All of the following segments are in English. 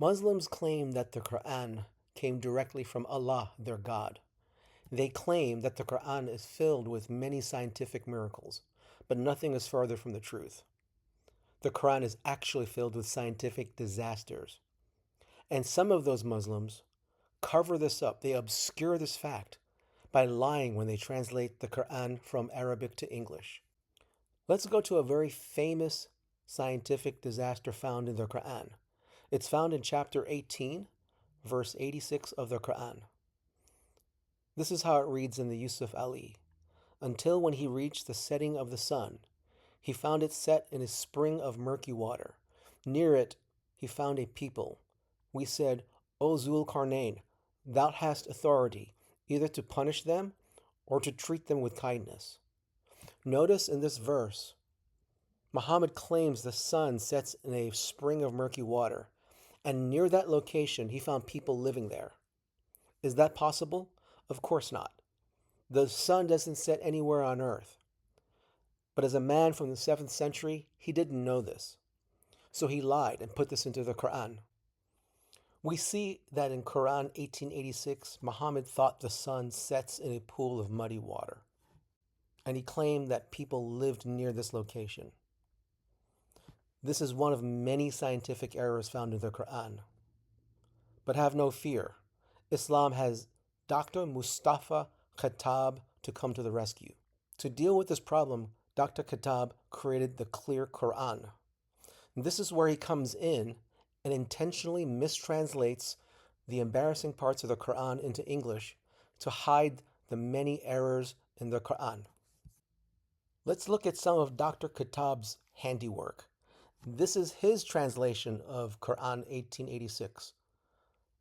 Muslims claim that the Qur'an came directly from Allah, their God. They claim that the Qur'an is filled with many scientific miracles, but nothing is further from the truth. The Quran is actually filled with scientific disasters. And some of those Muslims cover this up. They obscure this fact by lying when they translate the Quran from Arabic to English. Let's go to a very famous scientific disaster found in the Quran. It's found in chapter 18, verse 86 of the Quran. This is how it reads in the Yusuf Ali. Until when he reached the setting of the sun, he found it set in a spring of murky water. Near it, he found a people. We said, O Zulkarnain, thou hast authority, either to punish them or to treat them with kindness. Notice in this verse, Muhammad claims the sun sets in a spring of murky water, and near that location, he found people living there. Is that possible? Of course not. The sun doesn't set anywhere on earth. But as a man from the 7th century, he didn't know this. So he lied and put this into the Quran. We see that in Quran 1886, Muhammad thought the sun sets in a pool of muddy water. And he claimed that people lived near this location. This is one of many scientific errors found in the Quran. But have no fear. Islam has Dr. Mustafa Khattab to come to the rescue. To deal with this problem, Dr. Khattab created the Clear Qur'an. This is where he comes in and intentionally mistranslates the embarrassing parts of the Quran into English to hide the many errors in the Quran. Let's look at some of Dr. Khattab's handiwork. This is his translation of Quran 1886.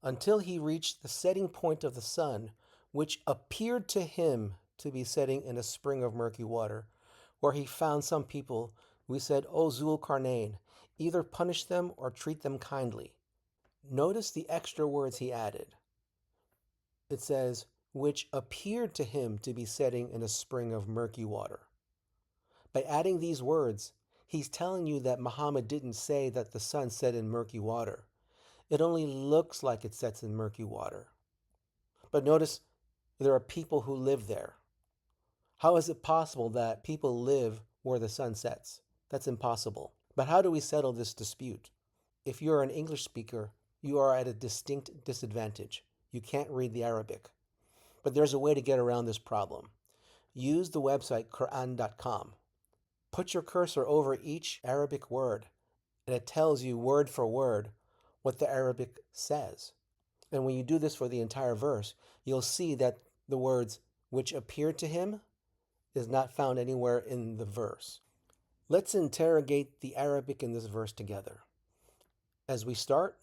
Until he reached the setting point of the sun, which appeared to him to be setting in a spring of murky water, where he found some people, we said, O Zulkarnain, either punish them or treat them kindly. Notice the extra words he added. It says, which appeared to him to be setting in a spring of murky water. By adding these words, he's telling you that Muhammad didn't say that the sun set in murky water. It only looks like it sets in murky water. But notice there are people who live there. How is it possible that people live where the sun sets? That's impossible. But how do we settle this dispute? If you're an English speaker, you are at a distinct disadvantage. You can't read the Arabic. But there's a way to get around this problem. Use the website Qur'an.com. Put your cursor over each Arabic word, and it tells you word for word what the Arabic says. And when you do this for the entire verse, you'll see that the words which appeared to him is not found anywhere in the verse. Let's interrogate the Arabic in this verse together. As we start,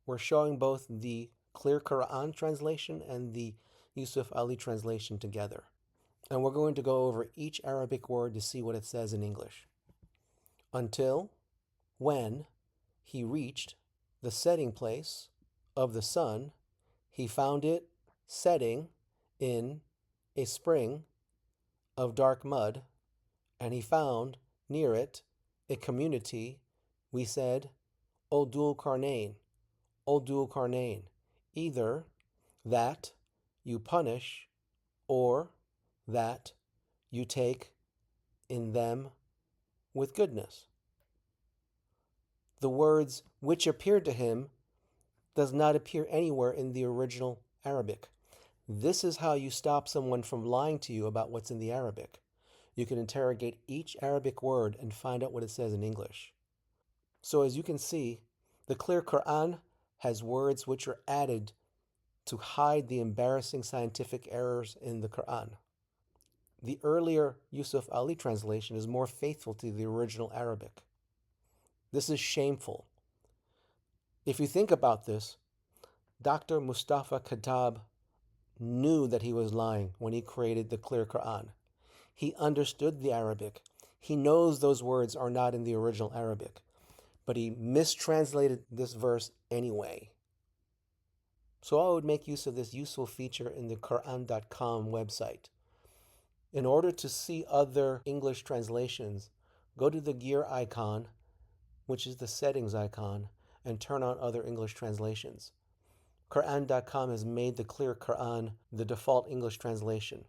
we're showing both the Clear Quran translation and the Yusuf Ali translation together. And we're going to go over each Arabic word to see what it says in English. Until, when, he reached the setting place of the sun, he found it setting in a spring of dark mud, and he found near it a community. We said, O Zulkarnain, O Zulkarnain, either that you punish or that you take in them with goodness. The words which appeared to him does not appear anywhere in the original Arabic. This is how you stop someone from lying to you about what's in the Arabic. You can interrogate each Arabic word and find out what it says in English. So as you can see, the Clear Quran has words which are added to hide the embarrassing scientific errors in the Quran. The earlier Yusuf Ali translation is more faithful to the original Arabic. This is shameful. If you think about this, Dr. Mustafa Khattab knew that he was lying when he created the Clear Quran. He understood the Arabic. He knows those words are not in the original Arabic, but he mistranslated this verse anyway. So I would make use of this useful feature in the Qur'an.com website. In order to see other English translations, go to the gear icon, which is the settings icon, and turn on other English translations. Qur'an.com has made the clear Qur'an the default English translation.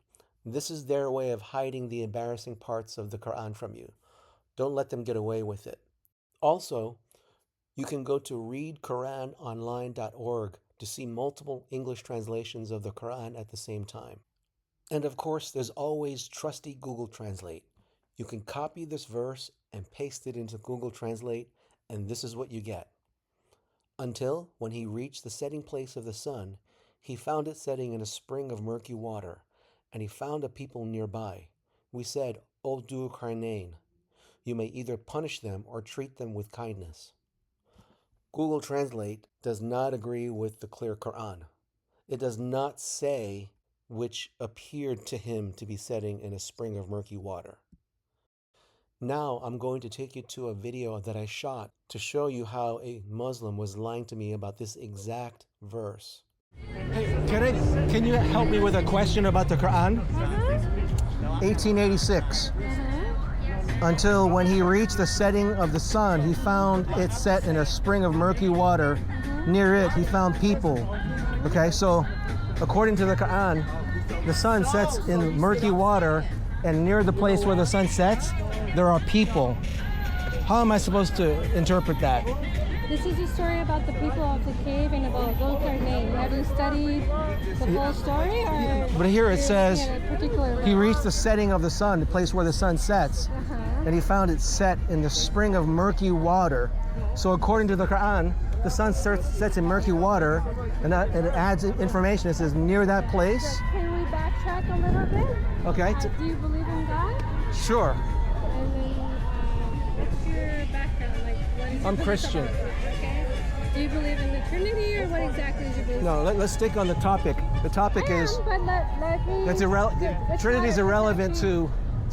This is their way of hiding the embarrassing parts of the Qur'an from you. Don't let them get away with it. Also, you can go to readquranonline.org to see multiple English translations of the Qur'an at the same time. And of course, there's always trusty Google Translate. You can copy this verse and paste it into Google Translate, and this is what you get. Until, when he reached the setting place of the sun, he found it setting in a spring of murky water, and he found a people nearby. We said, O Dhu Qarnayn, you may either punish them or treat them with kindness. Google Translate does not agree with the clear Qur'an. It does not say which appeared to him to be setting in a spring of murky water. Now I'm going to take you to a video that I shot to show you how a Muslim was lying to me about this exact verse. Hey, can you help me with a question about the Qur'an? 1886. Until when he reached the setting of the sun, he found it set in a spring of murky water. Near it, he found people. Okay, so according to the Qur'an, the sun sets in murky water, and near the place where the sun sets, there are people. How am I supposed to interpret that? This is a story about the people of the cave and about Dhul Qarnayn. Have you studied the whole story? Or but here it says, he reached the setting of the sun, the place where the sun sets, and he found it set in the spring of murky water. So according to the Qur'an, the sun sets in murky water, and it adds information. It says near that place. Can we backtrack a little bit? Okay. Do you believe in God? Sure. And then, what's your background? Like, what is I'm Christian. Okay. Do you believe in the Trinity, or what exactly do you believe? No, let's stick on the topic. The topic is. But let me. That's Trinity is irrelevant to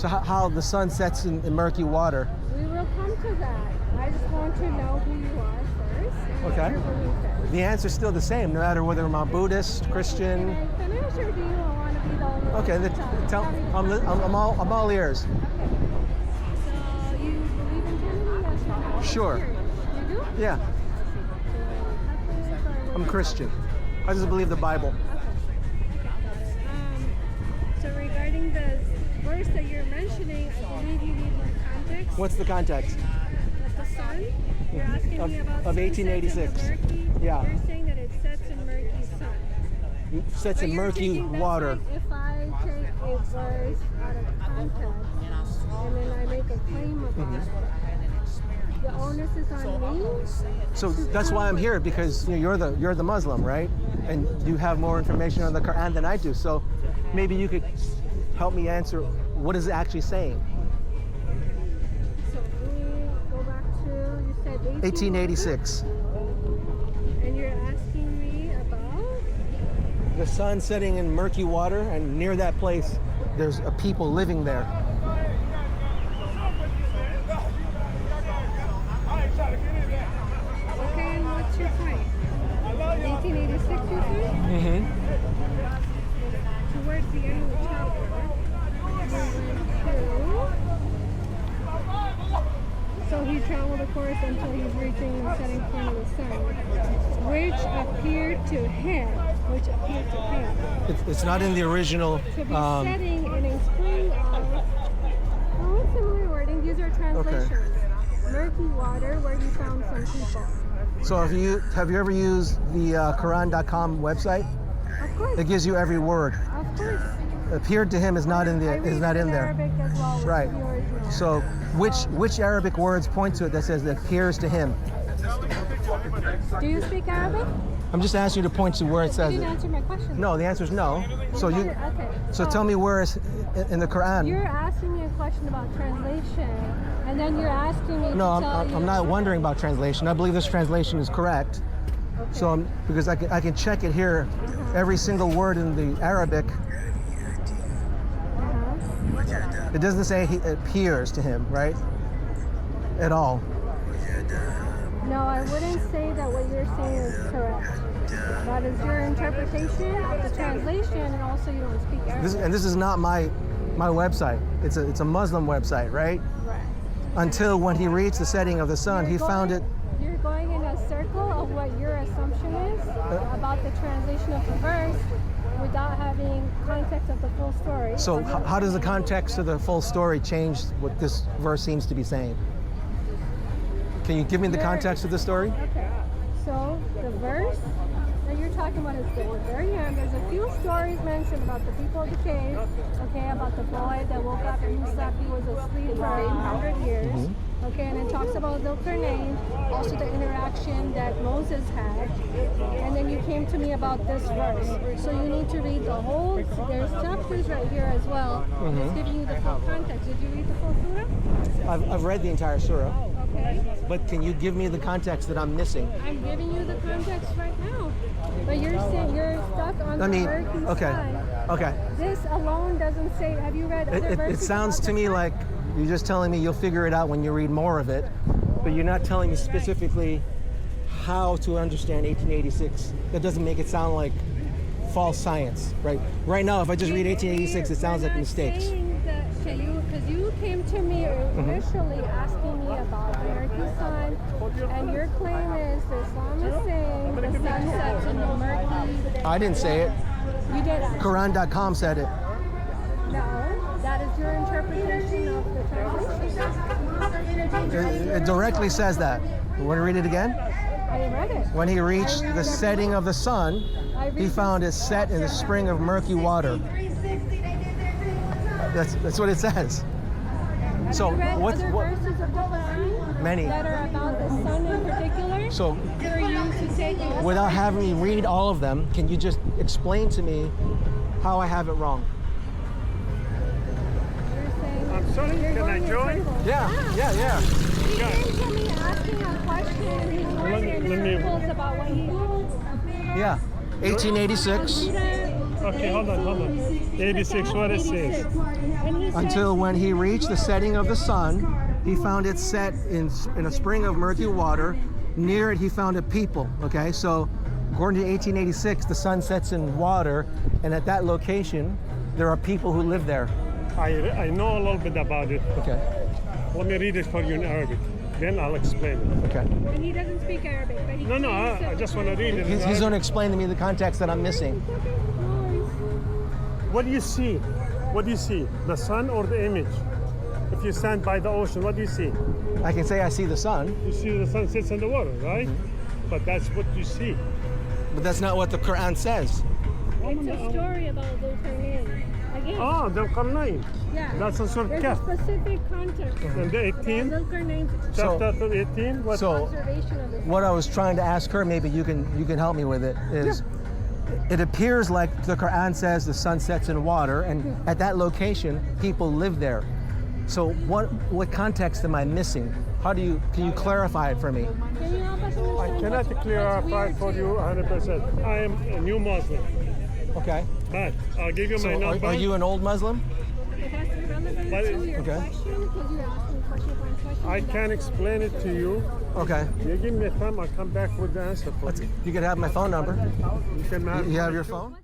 how the sun sets in murky water. We will come to that. I just want to know who you are first. And Okay. what your belief is. The answer's still the same, no matter whether I'm a Buddhist, Christian. Can I finish, or do you want to be the only Okay, one to talk? I'm all ears. Okay. So you believe in Trinity? Yes or no? Sure. You do? Yeah, I'm Christian. I just believe the Bible. So regarding the verse that you're mentioning, I believe you need more context. What's the context? With the sun? You're asking me about Of 1886. murky. Yeah. You're saying that it sets in murky sun. Sets But in you're murky thinking that's water. like if I take a verse out of context and then I make a claim about it, the onus is on me? So that's why I'm here, because you're the Muslim, right? And you have more information on the Quran than I do. So maybe you could help me answer what is it actually saying. So we go back to, you said 1886. And you're asking me about? The sun setting in murky water, and near that place, there's a people living there. Okay, and what's your point? 1886, you said? Mm-hmm. Towards the end of the chapter, you went to... So he traveled, of course, until he's reaching the setting point of the sun, which appeared to him. It's not in the original. To be setting in a spring of... Oh, similar wording. These are translations. Okay. Murky water, where he found some people. So have you ever used the Quran.com website? Of course. It gives you every word. Of course. Appeared to him is not in there. Arabic as well, Right. The original. So which Arabic words point to it that says that appears to him? Do you speak Arabic? I'm just asking you to point to where it You says didn't it. answer my question. No, the answer is no. So Okay. so tell me where it's in the Quran. You're asking me a question about translation, and then you're asking me No, to tell you. I'm not wondering about translation. I believe this translation is correct. Okay. So because I can check it here, every single word in the Arabic. It doesn't say he appears to him, right? At all. No, I wouldn't say that what you're saying is correct. That is your interpretation of the translation, and also you don't speak Arabic. This is not my website. It's a Muslim website, right? Right. Until when he reached the setting of the sun, he found it. You're going in a circle know what your assumption is about the translation of the verse without having context of the full story. So how does the context of the full story change what this verse seems to be saying? Can you give me the context of the story? Okay. So the verse that you're talking about is at the very end. There's a few stories mentioned about the people of the cave, okay, about the boy that woke up and he slept, he was asleep for 800 years. Okay, and it talks about Zulkarnain, also the interaction that Moses had. And then you came to me about this verse. So you need to read the whole, there's chapters right here as well. It's giving you the full context. Did you read the full surah? I've read the entire surah, Okay. but can you give me the context that I'm missing? I'm giving you the context right now. But you're saying you're stuck on the murky side. Okay. This alone doesn't say, have you read other It verses? sounds about to me this? like you're just telling me you'll figure it out when you read more of it, but you're not telling me specifically how to understand 1886. That doesn't make it sound like false science, right? Right now, if I just read 1886, it sounds like mistakes. Because you came to me initially asking me about the murky sun, and your claim is the Islam is saying the sun sets in the murky. I didn't say it. You did. Qur'an.com said it. No, that is your interpretation of the translation. It directly says that. You want to read it again? I read it. When he reached the setting of the sun, he found it set in a spring of murky water. That's what it says. So Have you read what's other verses of the Quran many that are about the sun in particular? So For you to take it. without having me read all of them, can you just explain to me how I have it wrong? You're saying I'm sorry, you're can I going in join? circles. Yeah. He came to me asking a question. He's going in circles about what he. Yeah. 1886 Read it. Okay, hold on. 86, what it says. And he said, until when he reached the setting of the sun, he found it set in a spring of murky water. Near it, he found a people. Okay, so according to 1886, the sun sets in water, and at that location, there are people who live there. I know a little bit about it. Okay. Let me read it for you in Arabic. Then I'll explain it. Okay. and he doesn't speak Arabic, but he. No, I just want to read it. in He's Arabic. going to explain to me the context that I'm missing. What do you see? What do you see? The sun or the image? If you stand by the ocean, what do you see? I can say I see the sun, You see the sun sits in the water, right? But that's what you see. but that's not what the Quran says. It's a story about Zulkarnain. Again. Oh, the Qur'an. Yeah. That's a sort of There's a Kahf. specific context. And the 18, Zulkarnain's chapter 18, what? So observation of this. what I was trying to ask her, maybe you can help me with it, is it appears like the Quran says the sun sets in water, and at that location people live there. So what context am I missing? Can you clarify it for me? Can you help us understand? I cannot what's clarify weird for to you 100%. I am a new Muslim, Okay. but I'll give you my So number. are you an old Muslim? It has to be relevant But- to your Okay. question because you're asking question upon question. I can explain it to you. Okay. You give me time, I'll come back with the answer for you. You can have my phone number. You can have You have your phone?